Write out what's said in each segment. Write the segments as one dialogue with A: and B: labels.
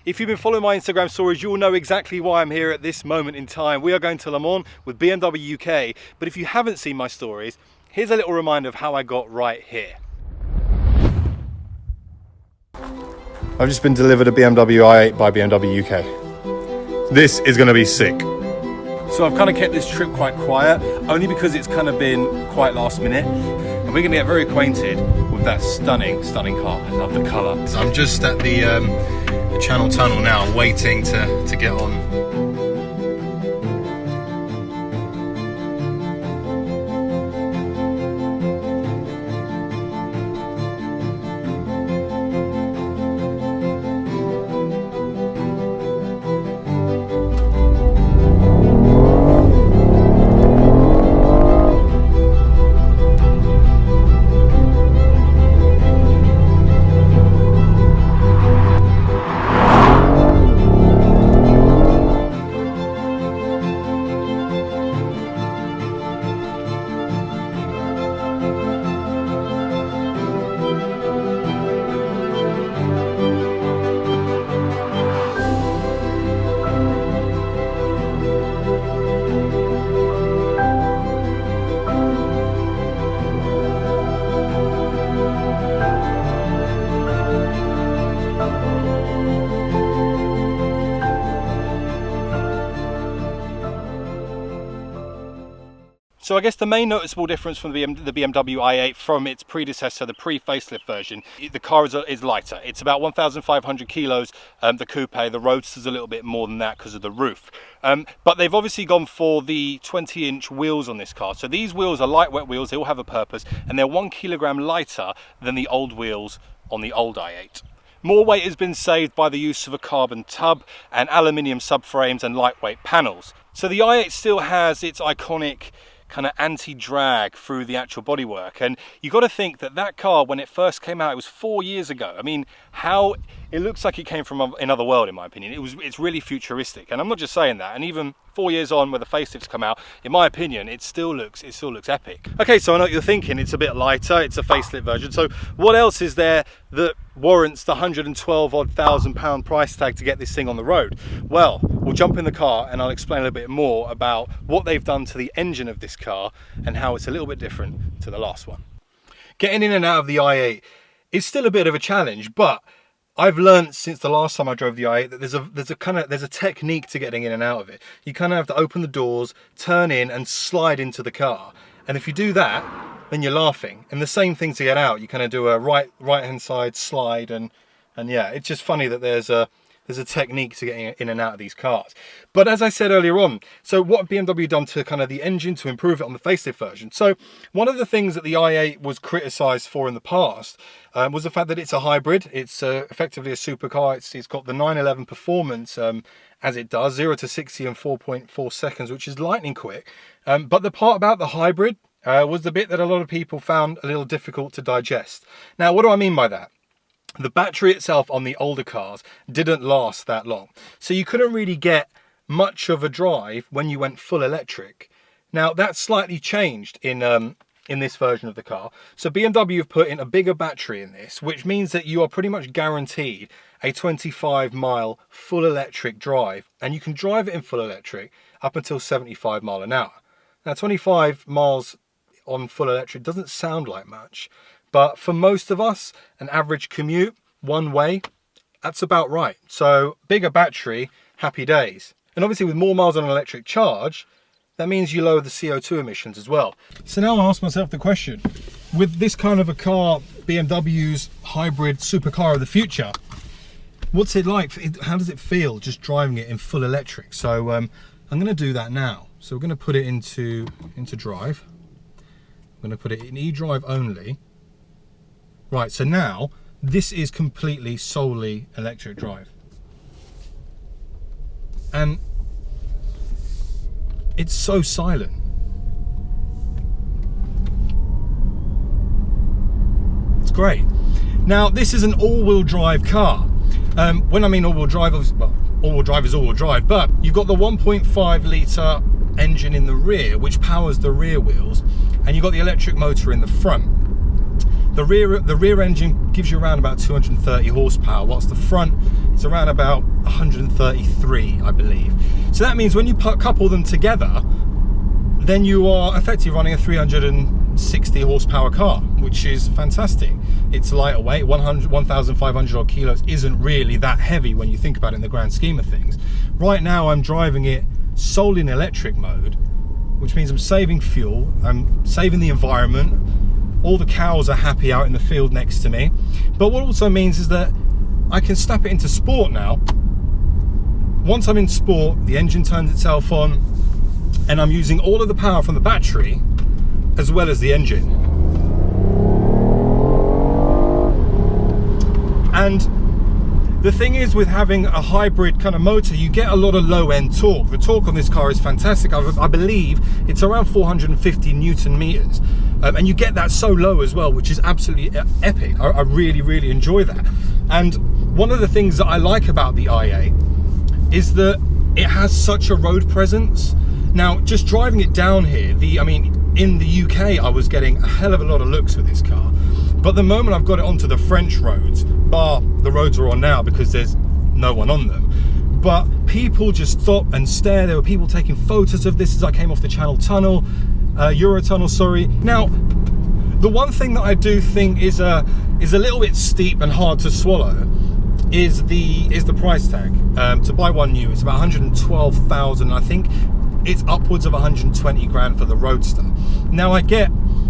A: If you've been following my Instagram stories, you'll know exactly why I'm here at this moment in time. We are going to Le Mans with BMW UK, but if you haven't seen my stories, here's a little reminder of how I got right here. I've just been delivered a BMW i8 by BMW UK. This is going to be sick. So I've kind of kept this trip quite quiet, only because it's kind of been quite last minute. And we're going to get very acquainted with that stunning car. I love the colour. So I'm just at the Channel Tunnel now, waiting to get on. So I guess the main noticeable difference from the BMW i8 from its predecessor, the pre-facelift version, the car is lighter. It's about 1,500 kilos, the coupe. The Roadster's a little bit more than that because of the roof. But they've obviously gone for the 20-inch wheels on this car. So these wheels are lightweight wheels, they all have a purpose, and they're 1 kilogram lighter than the old wheels on the old i8. More weight has been saved by the use of a carbon tub and aluminium subframes and lightweight panels. So the i8 still has its iconic kind of anti-drag through the actual bodywork, and you got to think that car, when it first came out, it was 4 years ago. I mean, how it looks like it came from another world, in my opinion. It's really futuristic, and I'm not just saying that. And even 4 years on, where the facelifts come out, in my opinion, it still looks epic. Okay, so I know what you're thinking. It's a bit lighter. It's a facelift version. So what else is there that warrants the 112,000 pound price tag to get this thing on the road? Well, we'll jump in the car and I'll explain a little bit more about what they've done to the engine of this car and how it's a little bit different to the last one. Getting in and out of the i8 is still a bit of a challenge, but I've learned since the last time I drove the i8 that there's a technique to getting in and out of it. You kind of have to open the doors, turn in and slide into the car. And if you do that, then you're laughing. And the same thing to get out. You kind of do a right hand side slide, and yeah, it's just funny that there's a technique to getting in and out of these cars. But as I said earlier on, so what have BMW done to kind of the engine to improve it on the facelift version? So one of the things that the i8 was criticised for in the past was the fact that it's a hybrid. It's effectively a supercar. It's got the 911 performance as it does, 0 to 60 in 4.4 seconds, which is lightning quick. But the part about the hybrid was the bit that a lot of people found a little difficult to digest. Now, what do I mean by that? The battery itself on the older cars didn't last that long. So you couldn't really get much of a drive when you went full electric. Now, that's slightly changed in this version of the car. So BMW have put in a bigger battery in this, which means that you are pretty much guaranteed a 25-mile full electric drive. And you can drive it in full electric up until 75 miles an hour. Now, 25 miles on full electric doesn't sound like much, but for most of us, an average commute one way, that's about right. So bigger battery, happy days. And obviously with more miles on an electric charge, that means you lower the CO2 emissions as well. So now I ask myself the question, with this kind of a car, BMW's hybrid supercar of the future, what's it like? How does it feel just driving it in full electric? So I'm going to do that now. So we're going to put it into drive. I'm going to put it in eDrive only. Right, so now this is completely solely electric drive. And it's so silent. It's great. Now, this is an all-wheel drive car. When I mean all-wheel drive, well, all-wheel drive is all-wheel drive, but you've got the 1.5 litre engine in the rear, which powers the rear wheels, and you've got the electric motor in the front. The rear engine gives you around about 230 horsepower, whilst the front
B: It's around about 133, I believe. So that means when you couple them together, then you are effectively running a 360 horsepower car, which is fantastic. It's lighter weight, 1,500 odd kilos isn't really that heavy when you think about it in the grand scheme of things. Right now I'm driving it solely in electric mode, which means I'm saving fuel, I'm saving the environment, all the cows are happy out in the field next to me. But what also means is that I can snap it into sport now. Once I'm in sport, the engine turns itself on, and I'm using all of the power from the battery as well as the engine. And the thing is, with having a hybrid kind of motor, you get a lot of low-end torque. The torque on this car is fantastic. I believe it's around 450 Newton meters. And you get that so low as well, which is absolutely epic. I really, really enjoy that. And one of the things that I like about the i8 is that it has such a road presence. Now, just driving it down here, in the UK, I was getting a hell of a lot of looks with this car. But the moment I've got it onto the French roads, bar the roads we're on now because there's no one on them, but people just stop and stare. There were people taking photos of this as I came off the Eurotunnel, sorry. Now, the one thing that I do think is a little bit steep and hard to swallow is the price tag. To buy one new, it's about 112,000. I think it's upwards of 120 grand for the Roadster. Now I get,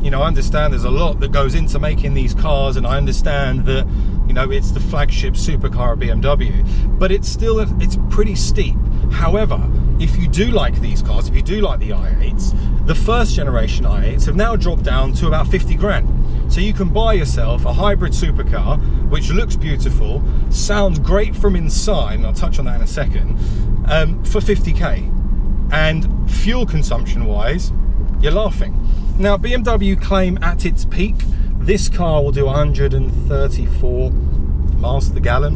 B: I understand there's a lot that goes into making these cars, and I understand that, it's the flagship supercar of BMW, but it's pretty steep. However, if you do like these cars, if you do like the i8s, the first generation i8s have now dropped down to about 50 grand. So you can buy yourself a hybrid supercar, which looks beautiful, sounds great from inside, and I'll touch on that in a second, for 50k. And fuel consumption wise, you're laughing. Now, BMW claim at its peak this car will do 134 miles to the gallon.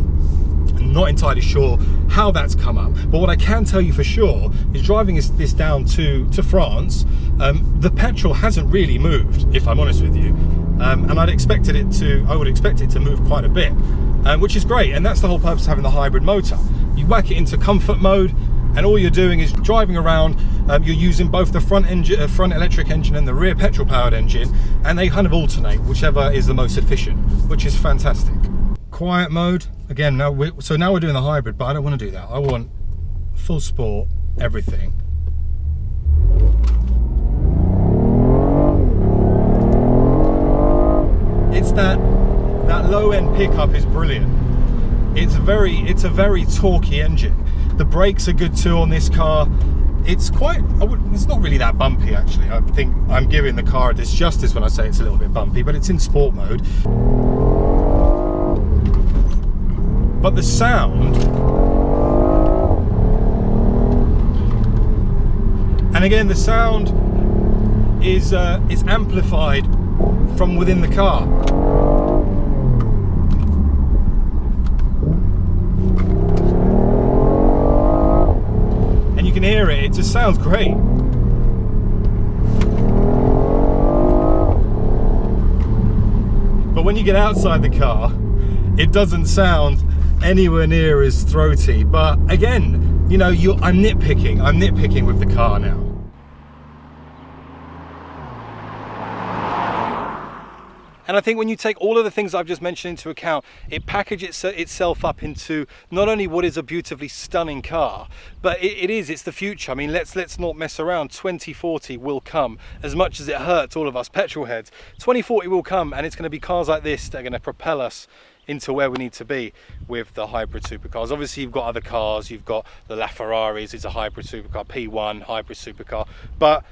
B: I'm not entirely sure how that's come up, but what I can tell you for sure is driving this down to France, the petrol hasn't really moved, if I'm honest with you, and I would expect it to move quite a bit, which is great. And that's the whole purpose of having the hybrid motor. You whack it into comfort mode, and all you're doing is driving around. You're using both the front electric engine and the rear petrol powered engine, and they kind of alternate, whichever is the most efficient, which is fantastic. Quiet mode, again, now we're doing the hybrid, but I don't want to do that. I want full sport, everything. It's that low end pickup is brilliant. It's a very torquey engine. The brakes are good too on this car. It's not really that bumpy actually. I think I'm giving the car a disjustice when I say it's a little bit bumpy, but it's in sport mode. But the sound, and again, the sound is amplified from within the car. And you can hear it just sounds great. But when you get outside the car, it doesn't sound anywhere near as throaty. But again, I'm nitpicking with the car now. And I think when you take all of the things I've just mentioned into account, it packages itself up into not only what is a beautifully stunning car, but it's the future. I mean, let's not mess around. 2040 will come. As much as it hurts all of us petrol heads, 2040 will come, and it's going to be cars like this that are going to propel us into where we need to be with the hybrid supercars. Obviously, you've got other cars. You've got the LaFerraris, it's a hybrid supercar, P1 hybrid supercar, but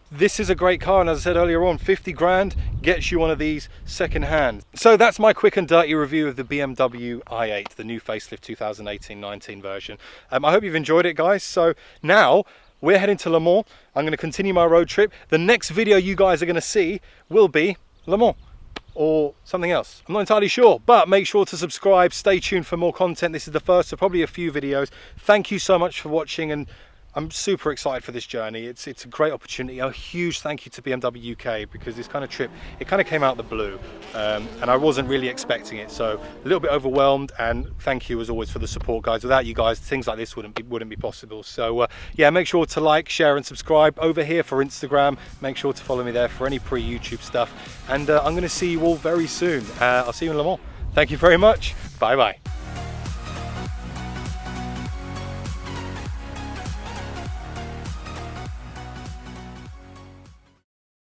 B: this is a great car, and as I said earlier on, 50 grand gets you one of these second hand. So that's my quick and dirty review of the BMW i8, the new facelift 2018-19 version. I hope you've enjoyed it, guys. So now we're heading to Le Mans. I'm going to continue my road trip. The next video you guys are going to see will be Le Mans or something else. I'm not entirely sure, but make sure to subscribe. Stay tuned for more content. This is the first of probably a few videos. Thank you so much for watching, and
A: I'm super excited for this journey. It's a great opportunity. A huge thank you to BMW UK, because this kind of trip, it kind of came out of the blue, and I wasn't really expecting it, so a little bit overwhelmed. And thank you as always for the support, guys. Without you guys, things like this wouldn't be possible. So yeah, make sure to like, share and subscribe. Over here for Instagram, make sure to follow me there for any pre-YouTube stuff, and I'm going to see you all very soon. I'll see you in Le Mans. Thank you very much. Bye bye.